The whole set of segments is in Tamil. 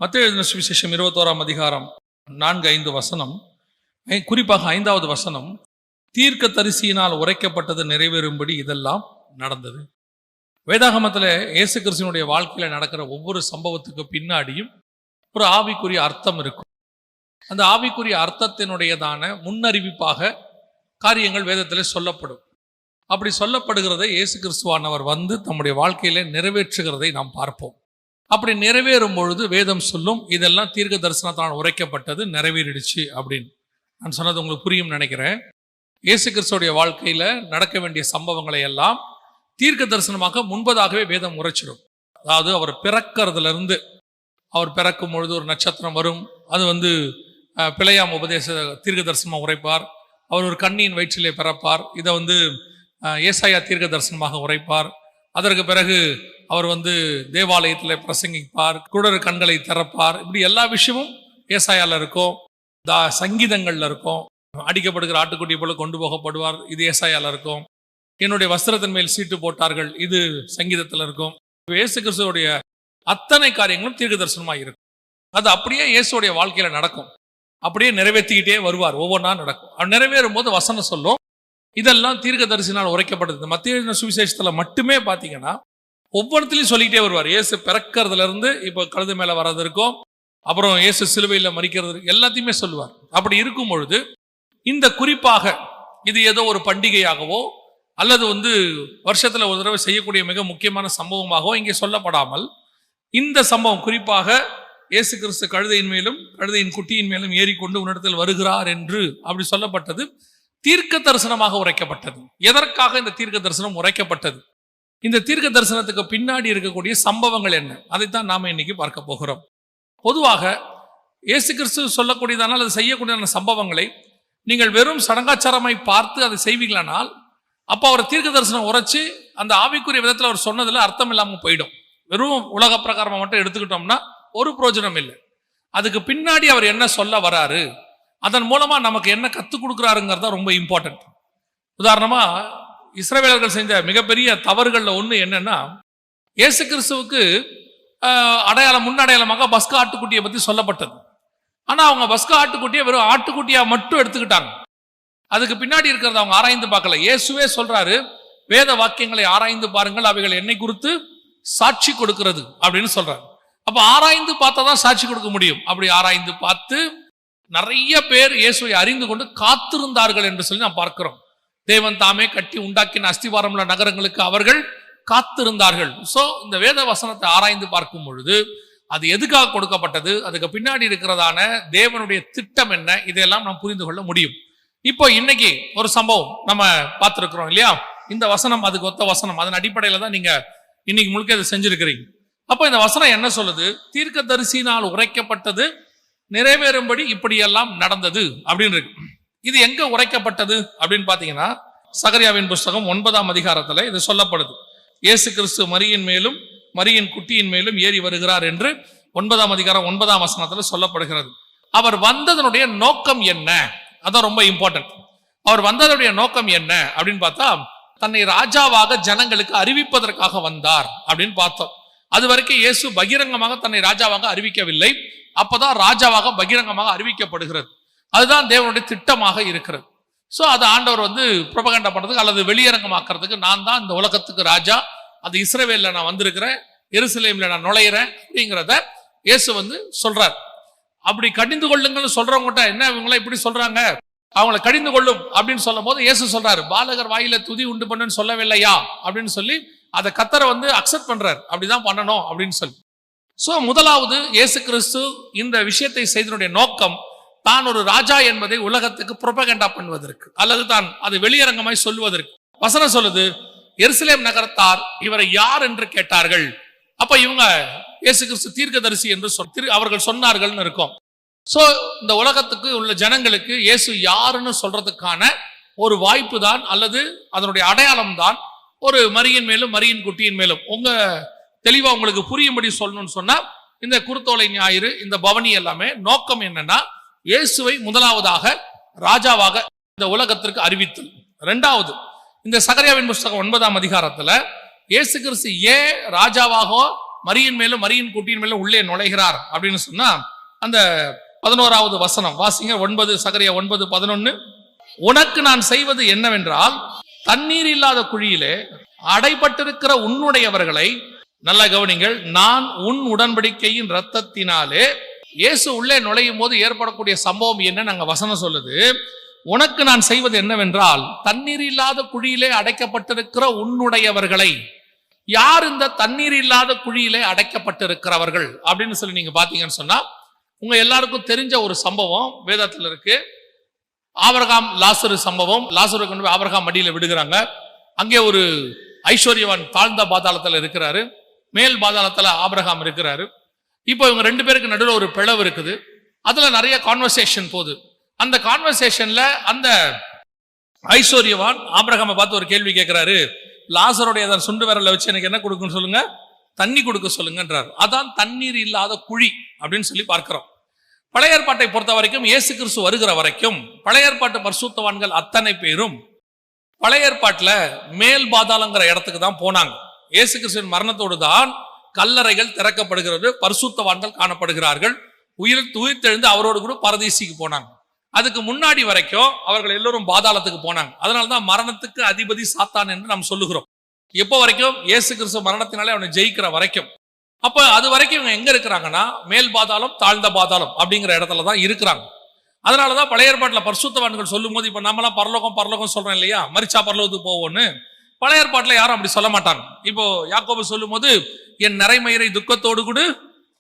மத்தேயு எழுதின சுவிசேஷம் 21ஆம் அதிகாரம் 4-5 வசனம், குறிப்பாக 5வது வசனம், தீர்க்க தரிசியினால் உரைக்கப்பட்டது நிறைவேறும்படி இதெல்லாம் நடந்தது. வேதாகமத்தில் இயேசு கிறிஸ்துவினுடைய வாழ்க்கையில நடக்கிற ஒவ்வொரு சம்பவத்துக்கு பின்னாடியும் ஒரு ஆவிக்குரிய அர்த்தம் இருக்கும். அந்த ஆவிக்குரிய அர்த்தத்தினுடையதான முன்னறிவிப்பாக காரியங்கள் வேதத்தில் சொல்லப்படும். அப்படி சொல்லப்படுகிறதை இயேசு கிறிஸ்துவானவர் வந்து தம்முடைய வாழ்க்கையில நிறைவேற்றுகிறதை நாம் பார்ப்போம். அப்படி நிறைவேறும் பொழுது வேதம் சொல்லும், இதெல்லாம் தீர்க்க தரிசனத்தால் உரைக்கப்பட்டது, நிறைவேறிடுச்சு அப்படின்னு. நான் சொன்னது உங்களுக்கு புரியும் நினைக்கிறேன். இயேசு கிறிஸ்துவோடைய வாழ்க்கையில நடக்க வேண்டிய சம்பவங்களை எல்லாம் தீர்க்க தரிசனமாக முன்பதாகவே வேதம் உரைச்சிடும். அதாவது அவர் பிறக்கிறதுல இருந்து, அவர் பிறக்கும் பொழுது ஒரு நட்சத்திரம் வரும், அது பிழையாம் உபதேச தீர்க்க தரிசனமாக உரைப்பார். அவர் ஒரு கன்னியின் வயிற்றிலே பிறப்பார், இதை ஏசாயா தீர்க்க தரிசனமாக உரைப்பார். அதற்கு பிறகு அவர் தேவாலயத்தில் பிரசங்கிப்பார், குருடர் கண்களை திறப்பார். இப்படி எல்லா விஷயமும் ஏசாயால இருக்கும், சங்கீதங்கள்ல இருக்கும். அடிக்கப்படுகிற ஆட்டுக்குட்டி போல கொண்டு போகப்படுவார், இது ஏசாயால இருக்கும். என்னுடைய வஸ்திரத்தின் மேல் சீட்டு போட்டார்கள், இது சங்கீதத்தில் இருக்கும். இயேசு கிறிஸ்துவோடைய அத்தனை காரியங்களும் தீர்க்க தரிசனமாக இருக்கும். அது அப்படியே இயேசுடைய வாழ்க்கையில நடக்கும், அப்படியே நிறைவேற்றிக்கிட்டே வருவார், ஒவ்வொன்றா நடக்கும். அது நிறைவேறும் போது வசனம் சொல்லும், இதெல்லாம் தீர்க்க தரிசனால் உரைக்கப்பட்டது. மத்தேயு சுவிசேஷத்துல மட்டுமே பாத்தீங்கன்னா ஒவ்வொருத்திலையும் சொல்லிக்கிட்டே வருவார். இயேசு பிறக்கிறதுல இருந்து இப்போ கழுது மேல வர்றது இருக்கும், அப்புறம் இயேசு சிலுவையில மரிக்கிறது, எல்லாத்தையுமே சொல்லுவார். அப்படி இருக்கும் பொழுது இந்த குறிப்பாக இது ஏதோ ஒரு பண்டிகையாகவோ அல்லது வருஷத்துல ஒரு தடவை செய்யக்கூடிய மிக முக்கியமான சம்பவமாகவோ இங்கே சொல்லப்படாமல், இந்த சம்பவம் குறிப்பாக இயேசு கிறிஸ்து கழுதையின் மேலும் கழுதையின் குட்டியின் மேலும் ஏறிக்கொண்டு உன்னிடத்தில் வருகிறார் என்று அப்படி சொல்லப்பட்டது தீர்க்க தரிசனமாக உரைக்கப்பட்டது. எதற்காக இந்த தீர்க்க தரிசனம் உரைக்கப்பட்டது? இந்த தீர்க்க தரிசனத்துக்கு பின்னாடி இருக்கக்கூடிய சம்பவங்கள் என்ன, அதைத்தான் நாம இன்னைக்கு பார்க்க போகிறோம். பொதுவாக இயேசு கிறிஸ்து சொல்லக்கூடியதானால் அது செய்யக்கூடியதான சம்பவங்களை நீங்கள் வெறும் சடங்காச்சாரமாய் பார்த்து அதை செய்வீங்களானால், அப்போ அவர் தீர்க்க தரிசனம் உரைச்சு அந்த ஆவிக்குரிய விதத்தில் அவர் சொன்னதுல அர்த்தம் இல்லாமல் போயிடும். வெறும் உலக பிரகாரமா மட்டும் எடுத்துக்கிட்டோம்னா ஒரு பிரயோஜனம் இல்லை. அதுக்கு பின்னாடி அவர் என்ன சொல்ல வராரு, அதன் மூலமா நமக்கு என்ன கற்றுக் கொடுக்குறாருங்கிறதா ரொம்ப இம்பார்ட்டன்ட். உதாரணமா இஸ்ரவேலர்கள் செஞ்ச மிகப்பெரிய தவறுகள்ல ஒண்ணு என்னன்னா, இயேசு கிறிஸ்துவுக்கு முன்னடையாளமாக பஸ்கா ஆட்டுக்குட்டியை பத்தி சொல்லப்பட்டது. ஆனா அவங்க பஸ்கா ஆட்டுக்குட்டியை வெறும் ஆட்டுக்குட்டியா மட்டும் எடுத்துக்கிட்டாங்க. அதுக்கு பின்னாடி இருக்கிறத அவங்க ஆராய்ந்து பார்க்கல. இயேசுவே சொல்றாரு, வேத வாக்கியங்களை ஆராய்ந்து பாருங்கள், அவைகள் என்னை குறித்து சாட்சி கொடுக்கிறது அப்படின்னு சொல்றாரு. அப்ப ஆராய்ந்து பார்த்தாதான் சாட்சி கொடுக்க முடியும். அப்படி ஆராய்ந்து பார்த்து நிறைய பேர் இயேசுவை அறிந்து கொண்டு காத்திருந்தார்கள் என்று சொல்லி நாம் பார்க்கிறோம். தேவன் தாமே கட்டி உண்டாக்கின அஸ்திவாரமுள்ள நகரங்களுக்கு அவர்கள் காத்திருந்தார்கள். சோ இந்த வேத வசனத்தை ஆராய்ந்து பார்க்கும் பொழுது அது எதுக்காக கொடுக்கப்பட்டது, அதுக்கு பின்னாடி இருக்கிறதான தேவனுடைய திட்டம் என்ன, இதையெல்லாம் நாம் புரிந்து கொள்ள முடியும். இப்போ இன்னைக்கு ஒரு சம்பவம் நம்ம பார்த்திருக்கிறோம் இல்லையா, இந்த வசனம் அதுக்கு ஒத்த வசனம், அதன் அடிப்படையில தான் நீங்க இன்னைக்கு முழுக்க அதை செஞ்சிருக்கிறீங்க. அப்போ இந்த வசனம் என்ன சொல்லுது, தீர்க்க தரிசினால் உரைக்கப்பட்டது நிறைவேறும்படி இப்படியெல்லாம் நடந்தது அப்படின்னு இருக்கு. இது எங்க உரைக்கப்பட்டது அப்படின்னு பாத்தீங்கன்னா, சகரியாவின் புஸ்தகம் 9ஆம் அதிகாரத்துல இது சொல்லப்படுது. இயேசு கிறிஸ்து மரியின் மேலும் மரியின் குட்டியின் மேலும் ஏறி வருகிறார் என்று 9ஆம் அதிகாரம் 9ஆம் வசனத்துல சொல்லப்படுகிறது. அவர் வந்ததனுடைய நோக்கம் என்ன, அதான் ரொம்ப இம்பார்ட்டன்ட். அவர் வந்ததனுடைய நோக்கம் என்ன அப்படின்னு பார்த்தா, தன்னை ராஜாவாக ஜனங்களுக்கு அறிவிப்பதற்காக வந்தார் அப்படின்னு பார்த்தோம். அது வரைக்கும் இயேசு பகிரங்கமாக தன்னை ராஜாவாக அறிவிக்கவில்லை. அப்பதான் ராஜாவாக பகிரங்கமாக அறிவிக்கப்படுகிறது. அதுதான் தேவனுடைய திட்டமாக இருக்கிறது. சோ அது ஆண்டவர் புரபகண்டா பண்றதுக்கு அல்லது வெளியரங்கமாக்குறதுக்கு, நான் தான் இந்த உலகத்துக்கு ராஜா, அது இஸ்ரவேல்ல நான் வந்திருக்கிறேன், எருசலேம்ல நான் நுழையிறேன் அப்படிங்கிறத இயேசு சொல்றார். அப்படி கடிந்து கொள்ளுங்கன்னு சொல்றவங்ககிட்ட, என்ன இவங்கள இப்படி சொல்றாங்க, அவங்களை கடிந்து கொள்ளும் அப்படின்னு சொல்லும் போது இயேசு சொல்றாரு, பாலகர் வாயில துதி உண்டு பண்ணுன்னு சொல்லவில்லையா அப்படின்னு சொல்லி அதை கத்தரை அக்செப்ட் பண்றாரு, அப்படிதான் பண்ணணும் அப்படின்னு சொல்லி. சோ முதலாவது இயேசு கிறிஸ்து இந்த விஷயத்தை செய்தனுடைய நோக்கம், தான் ஒரு ராஜா என்பதை உலகத்துக்கு புரபகண்டா பண்ணுவதற்கு, அல்லது தான் அது வெளியரங்கமாய் சொல்லுவதற்கு. வசனம் சொல்லுது, எருசலேம் நகரத்தார் இவரை யார் என்று கேட்டார்கள். அப்ப இவங்க இயேசு கிறிஸ்து தீர்க்கதரிசி என்று அவர்கள் சொன்னார்கள்னு இருக்கும். சோ இந்த உலகத்துக்கு உள்ள ஜனங்களுக்கு இயேசு யாருன்னு சொல்றதுக்கான ஒரு வாய்ப்பு தான், அல்லது அதனுடைய அடையாளம் தான் ஒரு மரியின் மேலும் மரியின் குட்டியின் மேலும். தெளிவா உங்களுக்கு புரியும்படி சொல்லணும்னு சொன்னா, இந்த குருத்தோலை ஞாயிறு, இந்த பவனி எல்லாமே நோக்கம் என்னன்னா, இயேசுவை முதலாவதாக ராஜாவாக இந்த உலகத்திற்கு அறிவித்தல். இரண்டாவது, இந்த சகரியாவின் புஸ்தகம் 9ஆம் அதிகாரத்துல இயேசு கிறிஸ்து ஏன் ராஜாவாக மரியின் மேலும் மரியின் குட்டியின் மேலும் உள்ளே நுழைகிறார் அப்படின்னு சொன்னா அந்த 11வது வசனம் வாசிங்க. 9 சகரியா 9:11. உனக்கு நான் செய்வது என்னவென்றால் தண்ணீர் இல்லாத குழியிலே அடைபட்டிருக்கிற உன்னுடையவர்களை, நல்ல கவனிங்கள், நான் உன் உடன்படிக்கையின் இரத்தத்தினாலே. இயேசு உள்ளே நுழையும் போது ஏற்படக்கூடிய சம்பவம் என்ன நாங்க வசனம் சொல்லுது. உனக்கு நான் செய்வது என்னவென்றால் தண்ணீர் இல்லாத குழியிலே அடைக்கப்பட்டிருக்கிற உன்னுடையவர்களை. யார் இந்த தண்ணீர் இல்லாத குழியிலே அடைக்கப்பட்டிருக்கிறவர்கள் அப்படின்னு சொல்லி நீங்க பாத்தீங்கன்னு சொன்னா உங்க எல்லாருக்கும் தெரிஞ்ச ஒரு சம்பவம் வேதத்தில் இருக்கு. ஆபிரகாம் லாசரு சம்பவம். லாசரு கொண்டு போய் ஆபிரகாம் மடியில விடுகிறாங்க. அங்கே ஒரு ஐஸ்வர்யவான் தாழ்ந்த பாதாளத்துல இருக்கிறாரு, மேல் பாதாளத்துல ஆபிரகாம் இருக்கிறாரு. இப்போ இவங்க 2 பேருக்கு நடுவில் ஒரு பிளவு இருக்குது. அதுல நிறைய கான்வர்சேஷன் போகுது. அந்த கான்வர்சேஷன்ல அந்த ஐஸ்வர்யவான் ஆபிரகாமை பார்த்து ஒரு கேள்வி கேட்கிறாரு. லாசருடைய சுண்டு விரலை வச்சு எனக்கு என்ன கொடுக்குன்னு சொல்லுங்க, தண்ணி கொடுக்க சொல்லுங்கன்றார். அதான் தண்ணீர் இல்லாத குழி அப்படின்னு சொல்லி பார்க்கிறோம். பழைய ஏற்பாட்டை பொறுத்த வரைக்கும் இயேசு கிறிஸ்து வருகிற வரைக்கும் பழைய ஏற்பாட்டு பரிசுத்தவான்கள் அத்தனை பேரும் பழைய ஏற்பாட்டுல மேல் பாதாளங்கிற இடத்துக்கு தான் போனாங்க. இயேசு கிறிஸ்துவின் மரணத்தோடு தான் கல்லறைகள் திறக்கப்படுகிறது, பரிசுத்தவான்கள் காணப்படுகிறார்கள். உயிர்த்தெழுந்து அவரோடு கூட பரதீசிக்கு போனாங்க. அதுக்கு முன்னாடி வரைக்கும் அவர்கள் எல்லோரும் பாதாளத்துக்கு போனாங்க. அதனாலதான் மரணத்துக்கு அதிபதி சாத்தான் என்று நாம் சொல்லுகிறோம். எப்போ வரைக்கும்? இயேசு கிறிஸ்து மரணத்தினாலே அவனை ஜெயிக்கிற வரைக்கும். அப்ப அது வரைக்கும் இவங்க எங்க இருக்கிறாங்கன்னா மேல் பாதாளம் தாழ்ந்த பாதாளம் அப்படிங்கிற இடத்துல தான் இருக்கிறாங்க. அதனாலதான் பழைய ஏற்பாட்டுல பரிசுத்தவான்கள் சொல்லும் போது, இப்ப நம்மளாம் பரலோகம் சொல்றோம் இல்லையா, மரிச்சா பரலோகத்துக்கு போவோம்னு. பழைய ஏற்பாட்டுல யாரும் அப்படி சொல்ல மாட்டாங்க. இப்போ யாக்கோபு சொல்லும் போது என் நிறைமயிரை துக்கத்தோடு கூட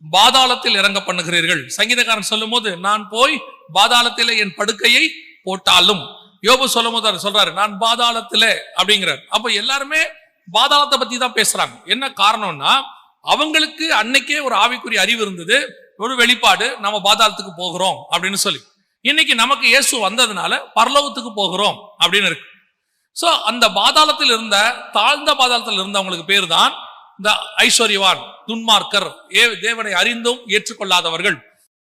பாதாளத்தில் இறங்க பண்ணுகிறீர்கள். சங்கீதக்காரன் சொல்லும் போது நான் போய் பாதாளத்திலே என் படுக்கையை போட்டாலும். யோபு சொல்லும் போது சொல்றாரு நான் பாதாளத்திலே அப்படிங்கிறார். அப்ப எல்லாருமே பாதாளத்தை பத்தி தான் பேசுறாங்க. என்ன காரணம்னா அவங்களுக்கு அன்னைக்கே ஒரு ஆவிக்குரிய அறிவு இருந்தது, ஒரு வெளிப்பாடு, நம்ம பாதாளத்துக்கு போகிறோம் அப்படின்னு சொல்லி. இன்னைக்கு நமக்கு இயேசு வந்ததுனால பரலோகத்துக்கு போகிறோம் அப்படின்னு இருக்கு. சோ அந்த பாதாளத்தில் இருந்த தாழ்ந்த பாதாளத்தில் இருந்தவங்களுக்கு பேர் தான் இந்த ஐஸ்வர்யவான், துன்மார்க்கர், தேவனை அறிந்தும் ஏற்றுக்கொள்ளாதவர்கள்.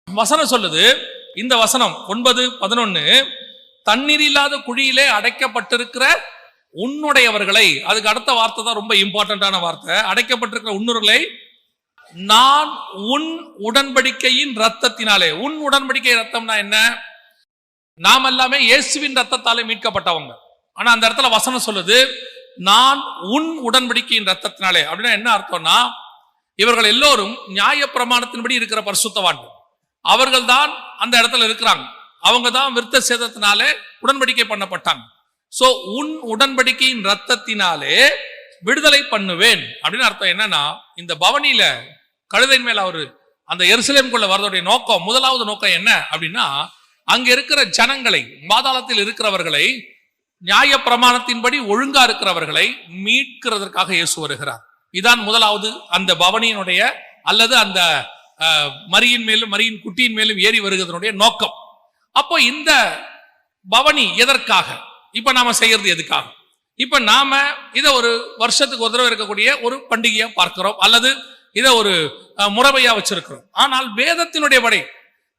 வசனம் சொல்லுது, இந்த வசனம் 9:11, தண்ணீர் இல்லாத குழியிலே அடைக்கப்பட்டிருக்கிற உன்னுடையவர்களை. அதுக்கு அடுத்த வார்த்தை தான் ரொம்ப இம்பார்ட்டன்டான வார்த்தை. அடைக்கப்பட்டிருக்கிற உன்னுடையவர்களை நான் உன் உடன்படிக்கையின் ரத்தத்தினாலே. உன் உடன்படிக்கை ரத்தம்னா என்ன? நாம் எல்லாமே இயேசுவின் ரத்தத்தாலே மீட்கப்பட்டவங்க. ஆனா அந்த இடத்துல வசனம் சொல்லுது நான் உன் உடன்படிக்கையின் ரத்தத்தினாலே. அப்படின்னா என்ன அர்த்தம்னா இவர்கள் எல்லோரும் நியாய பிரமாணத்தின்படி இருக்கிற பரிசுத்தவான்கள். அவர்கள் தான் அந்த இடத்துல இருக்கிறாங்க. அவங்க தான் விருத்த சேதத்தினாலே உடன்படிக்கை பண்ணப்பட்டாங்க. சோ உன் உடன்படிக்கையின் ரத்தத்தினாலே விடுதலை பண்ணுவேன் அப்படின்னு அர்த்தம். என்னன்னா இந்த பவனியில கழுதையின் மேல அவரு அந்த எருசலேமுக்குள்ள வரதுடைய நோக்கம், முதலாவது நோக்கம் என்ன அப்படின்னா அங்க இருக்கிற ஜனங்களை, பாதாளத்தில் இருக்கிறவர்களை, நியாய பிரமாணத்தின்படி ஒழுங்கா இருக்கிறவர்களை மீட்கிறதற்காக இயேசு வருகிறார். இதான் முதலாவது அந்த பவனியினுடைய அல்லது அந்த மரியின் மேலும் மரியின் குட்டியின் மேலும் ஏறி வருகிறதனுடைய நோக்கம். அப்போ இந்த பவனி எதற்காக? இப்ப நாம செய்யறது எதுக்காக? இப்ப நாம இதை ஒரு வருஷத்துக்கு ஒரு தடவை இருக்கக்கூடிய ஒரு பண்டிகையா பார்க்கிறோம், அல்லது இதை ஒரு முறைமையா வச்சிருக்கிறோம். ஆனால் வேதத்தினுடைய படி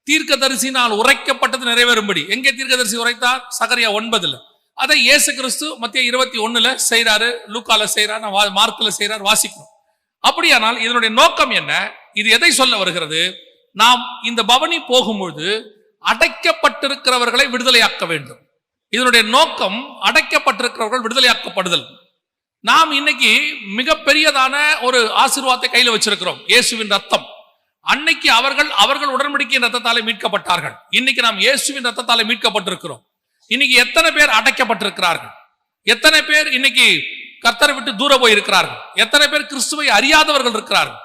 தீர்க்கதரிசினால் உரைக்கப்பட்டது நிறைவேறும்படி எங்கே தீர்க்கதரிசி உரைத்தார்? சகரியா 9. அதை இயேசு கிறிஸ்து மத்திய 21 செய்யறாரு, லூக்கால செய்யறாரு, மார்க்ல செய்யறாரு, வாசிக்கிறோம். அப்படியானால் இதனுடைய நோக்கம் என்ன? இது எதை சொல்ல வருகிறது? நாம் இந்த பவனி போகும்போது அடைக்கப்பட்டிருக்கிறவர்களை விடுதலையாக்க வேண்டும். இதனுடைய நோக்கம் அடைக்கப்பட்டிருக்கிறவர்கள் விடுதலையாக்கப்படுதல். நாம் இன்னைக்கு மிகப்பெரியதான ஒரு ஆசீர்வாதத்தை கையில வச்சிருக்கிறோம், இயேசுவின் ரத்தம். அன்னைக்கு அவர்கள் உடன்படிக்கையின் ரத்தத்தாலே மீட்கப்பட்டார்கள். இன்னைக்கு நாம் இயேசுவின் ரத்தத்தாலே மீட்கப்பட்டிருக்கிறோம். இன்னைக்கு எத்தனை பேர் அடைக்கப்பட்டிருக்கிறார்கள்? எத்தனை பேர் இன்னைக்கு கர்த்தரை விட்டு தூர போய் இருக்கிறார்கள்? எத்தனை பேர் கிறிஸ்துவை அறியாதவர்கள் இருக்கிறார்கள்?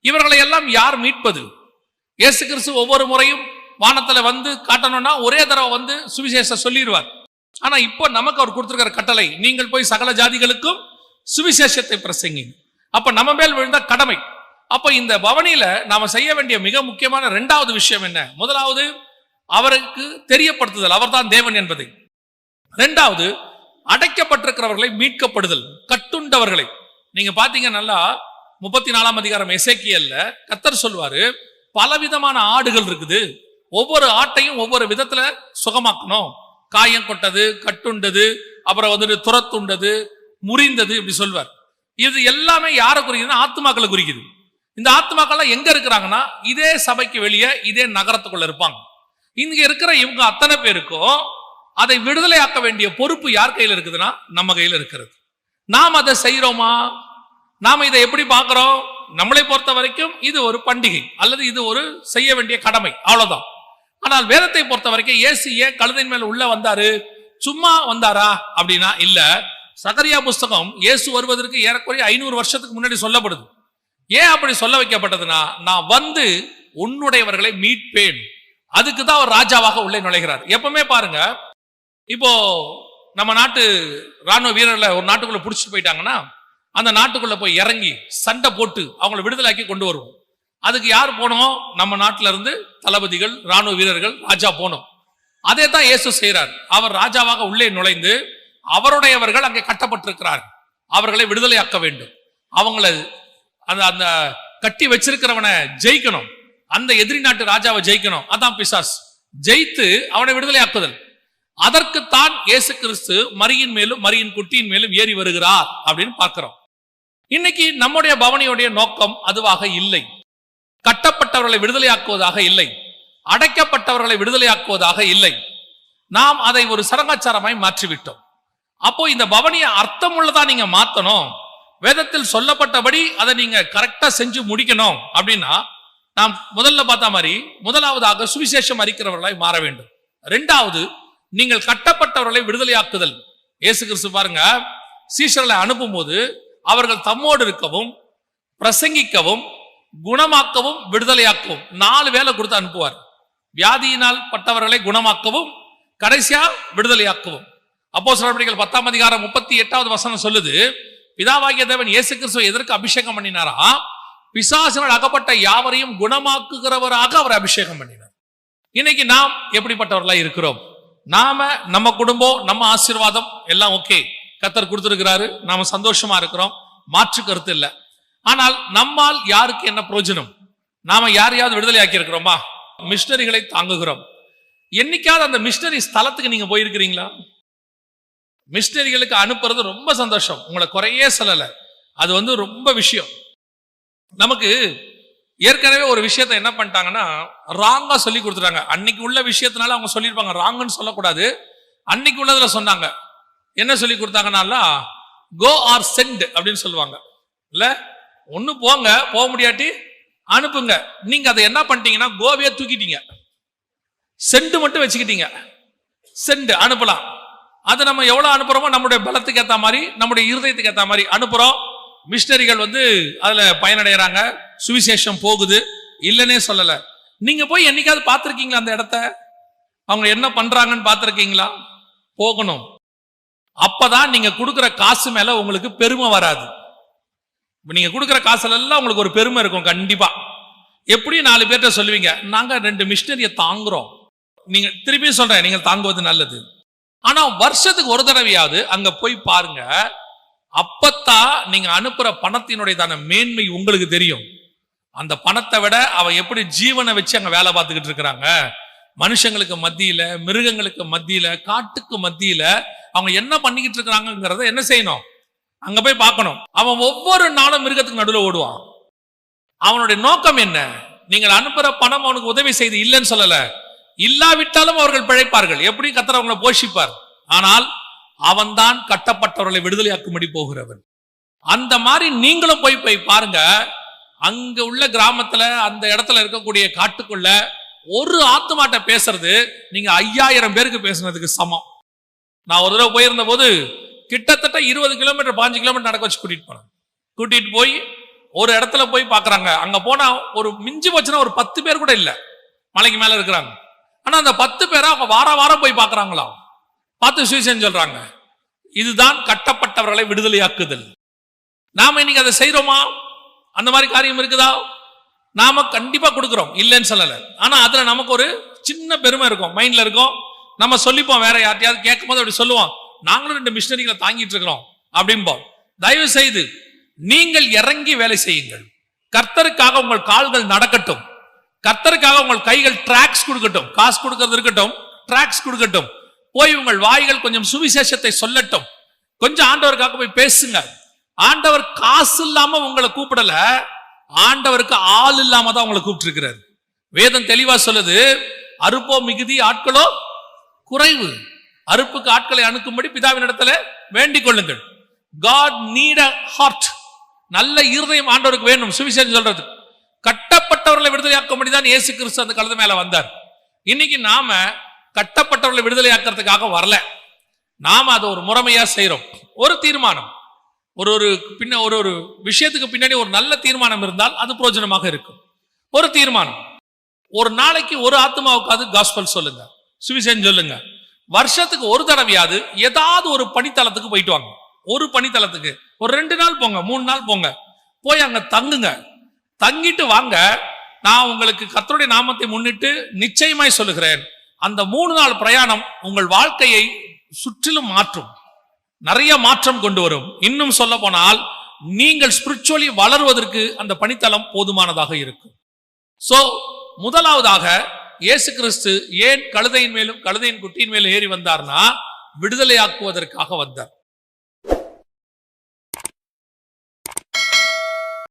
இவர்களை எல்லாம் யார் மீட்பது? இயேசு கிறிஸ்து ஒவ்வொரு முறையும் வானத்துல வந்து காட்டணும்னா ஒரே தடவை வந்து சுவிசேஷம் சொல்லிடுவார். ஆனா இப்போ நமக்கு அவர் கொடுத்திருக்கிற கட்டளை, நீங்கள் போய் சகல ஜாதிகளுக்கும் சுவிசேஷத்தை பிரசங்கி. அப்ப நம்ம மேல் விழுந்த கடமை. அப்ப இந்த பவனியில நாம செய்ய வேண்டிய மிக முக்கியமான 2வது விஷயம் என்ன? முதலாவது அவருக்கு தெரியப்படுத்துதல், அவர்தான் தேவன் என்பதை. 2வது அடைக்கப்பட்டிருக்கிறவர்களை மீட்கப்படுதல், கட்டுண்டவர்களை. நீங்க பாத்தீங்க நல்லா 34ஆம் அதிகாரம் எசேக்கியேல்ல கர்த்தர் சொல்வாரு, பலவிதமான ஆடுகள் இருக்குது, ஒவ்வொரு ஆட்டையும் ஒவ்வொரு விதத்துல சுகமாக்கணும். காயம் கொட்டது, கட்டுண்டது, அப்புறம் வந்துட்டு துரத்துண்டது, முறிந்தது, இப்படி சொல்வார். இது எல்லாமே யாரை குறிக்குதுன்னா ஆத்துமாக்களை குறிக்குது. இந்த ஆத்மாக்கள்லாம் எங்க இருக்கிறாங்கன்னா இதே சபைக்கு வெளியே இதே நகரத்துக்குள்ள இருப்பாங்க. இங்க இருக்கிற இவங்க அத்தனை பேருக்கும் அதை விடுதலையாக்க வேண்டிய பொறுப்பு யார் கையில் இருக்குதுன்னா நம்ம கையில் இருக்கிறது. நாம் அதை செய்யறோமா? நாம இதை எப்படி பார்க்கிறோம்? நம்மளை பொறுத்த வரைக்கும் இது ஒரு பண்டிகை அல்லது இது ஒரு செய்ய வேண்டிய கடமை, அவ்வளவுதான். ஆனால் வேதத்தை பொறுத்த வரைக்கும் இயேசு ஏன் கழுதையின் மேல உள்ள வந்தாரு? சும்மா வந்தாரா அப்படின்னா இல்ல. சகரியா புஸ்தகம் இயேசு வருவதற்கு ஏறக்குறைய 500 வருஷத்துக்கு முன்னாடி சொல்லப்படுது. ஏன் அப்படி சொல்ல வைக்கப்பட்டதுன்னா, நான் வந்து உன்னுடையவர்களை மீட்பேன். அதுக்கு தான் அவர் ராஜாவாக உள்ளே நுழைகிறார். எப்பவுமே பாருங்க, இப்போ நம்ம நாட்டு ராணுவ வீரர்களை ஒரு நாட்டுக்குள்ள புடிச்சிட்டு போயிட்டாங்கன்னா அந்த நாட்டுக்குள்ள போய் இறங்கி சண்டை போட்டு அவங்களை விடுதலையாக்கி கொண்டு வருவோம். அதுக்கு யார் போனோம்? நம்ம நாட்டில இருந்து தளபதிகள், ராணுவ வீரர்கள், ராஜா போனோம். அதே தான் இயேசு செய்கிறார். அவர் ராஜாவாக உள்ளே நுழைந்து அவருடையவர்கள் அங்கே கட்டப்பட்டிருக்கிறார்கள், அவர்களை விடுதலையாக்க வேண்டும். அவங்களை அந்த கட்டி வச்சிருக்கிறவனை ஜெயிக்கணும், அந்த எதிரி நாட்டு ராஜாவை ஜெயிக்கணும். அதான் பிசாஸ். ஜெயித்து அவனை விடுதலையாக்குதல். அதற்குத்தான் இயேசு கிறிஸ்து மரியின் மேலும் மரியின் குட்டியின் மேலும் ஏறி வருகிறார் அப்படின்னு பார்க்கிறோம். இன்னைக்கு நம்முடைய பவனியுடைய நோக்கம் அதுவாக இல்லை. கட்டப்பட்டவர்களை விடுதலையாக்குவதாக இல்லை, அடைக்கப்பட்டவர்களை விடுதலையாக்குவதாக இல்லை. நாம் அதை ஒரு சடங்காச்சாரமாய் மாற்றிவிட்டோம். அப்போ இந்த பவனியை அர்த்தம் உள்ளதா நீங்க மாத்தணும், வேதத்தில் சொல்லப்பட்டபடி அதை நீங்க கரெக்டா செஞ்சு முடிக்கணும் அப்படின்னா நாம் முதல்ல பார்த்த மாதிரி முதலாவதாக சுவிசேஷம் அறிக்கிறவர்களாய் மாற வேண்டும். இரண்டாவது, நீங்கள் கட்டப்பட்டவர்களை விடுதலையாக்குதல். இயேசு கிறிஸ்து பாருங்க, சீஷர்களை அனுப்பும் போது அவர்கள் தம்மோடு இருக்கவும், பிரசங்கிக்கவும், குணமாக்கவும், விடுதலையாக்கவும் 4 வேலை கொடுத்து அனுப்புவார். வியாதியினால் பட்டவர்களை குணமாக்கவும், கடைசியா விடுதலையாக்கவும். அப்போஸ்தலர் நடவடிக்கைகள் 10ஆம் அதிகாரம் 38வது வசனம் சொல்லுது, பிதாவாகிய தேவன் இயேசு கிறிஸ்துவை எதற்கு அபிஷேகம் பண்ணினாரா? பிசாசினால் அகப்பட்ட யாவரையும் குணமாக்குகிறவராக அவர் அபிஷேகம் பண்ணினார். இன்னைக்கு நாம் எப்படிப்பட்டவர்களா இருக்கிறோம்? நாம, நம்ம குடும்பம், நம்ம ஆசீர்வாதம் எல்லாம் ஓகே, கர்த்தர் கொடுத்திருக்கிறாரு, நாம சந்தோஷமா இருக்கிறோம், மாற்று கருத்து இல்லை. ஆனால் நம்மால் யாருக்கு என்ன பிரயோஜனம்? நாம யாரையாவது விடுதலை ஆக்கி இருக்கிறோமா? மிஷனரிகளை தாங்குகிறோம். என்னைக்காவது அந்த மிஷனரி ஸ்தலத்துக்கு நீங்க போயிருக்கிறீங்களா? மிஷனரிகளுக்கு அனுப்புறது ரொம்ப சந்தோஷம், உங்களை குறையே சொல்லல, அது ரொம்ப விஷயம். நமக்கு ஏற்கனவே ஒரு விஷயத்தை என்ன பண்ணிட்டாங்கன்னா ராங்கா சொல்லி கொடுத்துட்டாங்க. அன்னைக்கு உள்ள விஷயத்தினால அவங்க சொல்லியிருப்பாங்க, ராங்கன்னு சொல்லக்கூடாது. அன்னைக்கு உள்ளதுல சொன்னாங்க. என்ன சொல்லி கொடுத்தாங்கன்னா, கோ ஆர் சென்ட் அப்படின்னு சொல்லுவாங்க. இல்ல, ஒண்ணு போங்க, போக முடியாட்டி அனுப்புங்க. நீங்க அதை என்ன பண்ணிட்டீங்கன்னா கோவையே தூக்கிட்டீங்க, சென்ட் மட்டும் வச்சுக்கிட்டீங்க. சென்ட் அனுப்பலாம். அது நம்ம எவ்வளவு அனுப்புறோமோ நம்முடைய பலத்துக்கு ஏற்ற மாதிரி, நம்முடைய இருதயத்துக்கு ஏற்ற மாதிரி அனுப்புறோம். மிஷனரிகள் அதுல பயனடைகிறாங்க, சுவிசேஷம் போகுது, இல்லைன்னே சொல்லல. நீங்க போய் என்னைக்காவது பார்த்திருக்கீங்களா அந்த இடத்த? அவங்க என்ன பண்றாங்கன்னு பார்த்திருக்கீங்களா? போகணும். அப்பதான் நீங்க கொடுக்கிற காசு மேல உங்களுக்கு பெருமை வராது. நீங்க கொடுக்கிற காசுல எல்லாம் உங்களுக்கு ஒரு பெருமை இருக்கும் கண்டிப்பா. எப்படி 4 பேர்ட்ட சொல்லுவீங்க, நாங்க 2 மிஷனரிய தாங்குறோம். நீங்க திருப்பி சொல்றேன், நீங்க தாங்குவது நல்லது. ஆனா வருஷத்துக்கு ஒரு தடவையாவது அங்க போய் பாருங்க. அப்பத்தான் நீங்க அனுப்புற பணத்தினுடைய மேன்மை உங்களுக்கு தெரியும். அந்த பணத்தை விட அவன் எப்படி ஜீவனை வச்சு அங்க வேலை பார்த்துக்கிட்டு இருக்கிறாங்க. மனுஷங்களுக்கு மத்தியில, மிருகங்களுக்கு மத்தியில, காட்டுக்கு மத்தியில அவங்க என்ன பண்ணிக்கிட்டு இருக்கிறாங்கிறத என்ன செய்யணும்? அங்க போய் பார்க்கணும். அவன் ஒவ்வொரு நாளும் மிருகத்துக்கு நடுவில் ஓடுவான். அவனுடைய நோக்கம் என்ன? நீங்கள் அனுப்புற பணம் அவனுக்கு உதவி செய்து இல்லைன்னு சொல்லல, இல்லாவிட்டாலும் அவர்கள் பிழைப்பார்கள், எப்படி கர்த்தர் அவங்களை போஷிப்பார். ஆனால் அவன்தான் கட்டப்பட்டவர்களை விடுதலையாக்கும்படி போகிறவன். அந்த மாதிரி நீங்களும் போய் பாருங்க. அங்க உள்ள கிராமத்துல, அந்த இடத்துல இருக்கக்கூடிய காட்டுக்குள்ள ஒரு ஆத்துமாட்ட பேசுறது நீங்க 5000 பேருக்கு பேசுனதுக்கு சமம். நான் ஒரு தடவை போயிருந்த போது கிட்டத்தட்ட 20 கிலோமீட்டர் 15 கிலோமீட்டர் நடக்க வச்சு கூட்டிட்டு போய் ஒரு இடத்துல போய் பாக்குறாங்க. அங்க போனா ஒரு மிஞ்சி போச்சுன்னா ஒரு 10 பேர் கூட இல்ல, மலைக்கு மேல இருக்கிறாங்க. ஆனா அந்த 10 பேரை அவங்க வாரம் போய் பாக்குறாங்களாம், பார்த்து சுவிசேஷம் சொல்றாங்க. இதுதான் கட்டப்பட்டவர்களை விடுதலையாக்குதல். நாம இன்னைக்கு அதை செய்யறோமா? அந்த மாதிரி காரியம் இருக்குதா? நாம கண்டிப்பா கொடுக்கிறோம், இல்லைன்னு சொல்லல. ஆனா அதுல நமக்கு ஒரு சின்ன பெருமை இருக்கும், மைண்ட்ல இருக்கும். நம்ம சொல்லிப்போம், வேற யார்ட்டையாவது கேட்கும் போது அப்படி சொல்லுவோம், நாங்களும் 2 மிஷனரிகளை தாங்கிட்டு இருக்கிறோம் அப்படிம்போம். தயவு செய்து நீங்கள் இறங்கி வேலை செய்யுங்கள். கர்த்தருக்காக உங்கள் கால்கள் நடக்கட்டும், கர்த்தருக்காக உங்கள் கைகள் டிராக்ஸ் கொடுக்கட்டும். காசு கொடுக்கறது இருக்கட்டும், டிராக்ஸ் கொடுக்கட்டும். போய் உங்கள் வாய்கள் கொஞ்சம் சுவிசேஷத்தை சொல்லட்டும். கொஞ்சம் ஆண்டவருக்காக போய் பேசுங்க. ஆண்டவர் காசு இல்லாம உங்களை கூப்பிடல, ஆண்டவருக்கு ஆள் இல்லாம தான் உங்களை கூப்பிட்டு இருக்கிறார். வேதம் தெளிவா சொல்லுது, அறுப்போ மிகுதி ஆட்களோ குறைவு. அறுப்புக்கு ஆட்களை அனுப்பும்படி பிதாவின் இடத்துல வேண்டிக் கொள்ளுங்கள். God need a heart. நல்ல இருதயம் ஆண்டவருக்கு வேணும். சுவிசேஷம் சொல்றது, கட்டப்பட்டவர்களை விடுதலையாக்கும்படி தான் இயேசு கிறிஸ்து அந்த கழுதை மேல வந்தார். இன்னைக்கு நாம கட்டப்பட்டவர்களை விடுதலையாக்குறதுக்காக வரல, நாம அதை ஒரு முறைமையா செய்யறோம். ஒரு தீர்மானம், ஒரு விஷயத்துக்கு பின்னாடி ஒரு நல்ல தீர்மானம் இருந்தால் அது பிரயோஜனமாக இருக்கும். ஒரு தீர்மானம், ஒரு நாளைக்கு ஒரு ஆத்மாவுக்காவது காஸ்பல் சொல்லுங்க, சுவிசேஷம் சொல்லுங்க. வருஷத்துக்கு ஒரு தடவையாவது ஏதாவது ஒரு பணித்தளத்துக்கு போயிட்டு வாங்க. ஒரு பணித்தளத்துக்கு ஒரு 2 நாள் போங்க, 3 நாள் போங்க, போய் அங்க தங்குங்க. தங்கிட்டு வாங்க. நான் உங்களுக்கு கர்த்தருடைய நாமத்தை முன்னிட்டு நிச்சயமாய் சொல்லுகிறேன், அந்த 3 நாள் பிரயாணம் உங்கள் வாழ்க்கையை சுற்றிலும் மாற்றும், நிறைய மாற்றம் கொண்டு வரும். இன்னும் சொல்ல போனால் நீங்கள் ஸ்பிரிச்சுவலி வளருவதற்கு அந்த பணித்தளம் போதுமானதாக இருக்கும். சோ முதலாவதாக இயேசு கிறிஸ்து ஏன் கழுதையின் மேலும் கழுதையின் குட்டியின் மேலும் ஏறி வந்தார்னா, விடுதலையாக்குவதற்காக வந்தார்.